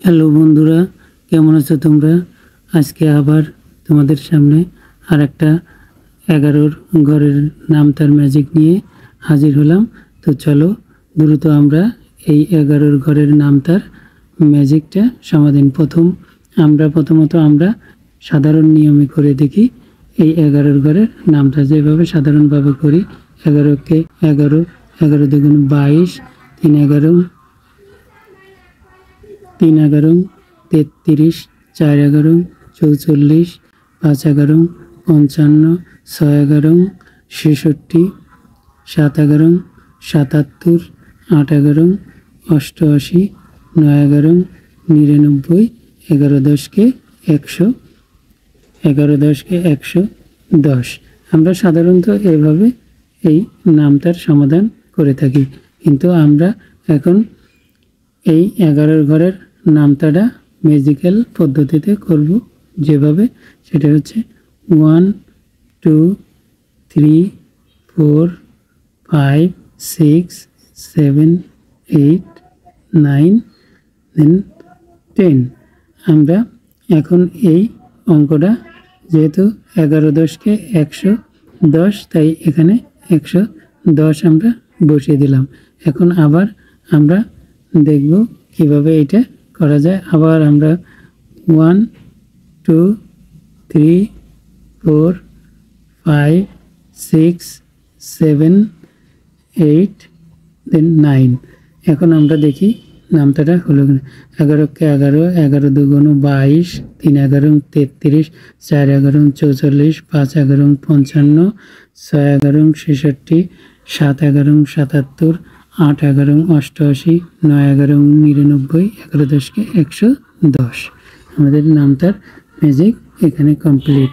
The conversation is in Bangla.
হ্যালো বন্ধুরা, কেমন আছো তোমরা? আজকে আবার তোমাদের সামনে আর একটা 11 ঘরের নাম তার ম্যাজিক নিয়ে হাজির হলাম। তো চলো দ্রুত আমরা এই 11 ঘরের নাম তার ম্যাজিকটা সমাধান। প্রথমত আমরা সাধারণ নিয়মে করে দেখি। এই 11 ঘরের নামটা যেভাবে সাধারণভাবে করি, 11কে 11, 11 দুগুণ 22, 3 11, 3 11, 33, 4 11, 44, 5 11, 55, 6 11, 66, 7 11, 77, 8 11, 88, 9 11, 99, 11 10কে 100, 11 10কে 110। আমরা সাধারণত এভাবে এই নামটার সমাধান করে থাকি, কিন্তু আমরা এখন এই 11 ঘরের নামতাটা ম্যাজিক্যাল পদ্ধতিতে করব। যেভাবে সেটা হচ্ছে 1 2 3 4 5 6 7 8 9 দেন 10। আমরা এখন এই অঙ্কটা যেহেতু 11 10কে 110, তাই এখানে 110 আমরা বসিয়ে দিলাম। এখন আবার আমরা দেখব কিভাবে এটা করা যায়। আবার আমরা 1 2 3 4 5 6 7 8 দেন 9। এখন আমরা দেখি নামতাটা হলো কিনা। 11কে 11, 11 দুগুণ 22, 3 11, 33, 4 11, 44, 5 11, 55, 6 11, 66, 7 11, 77, 8 11, 88, 9 11, 99, 11 10কে 110। আমাদের নামতার ম্যাজিক এখানে কমপ্লিট।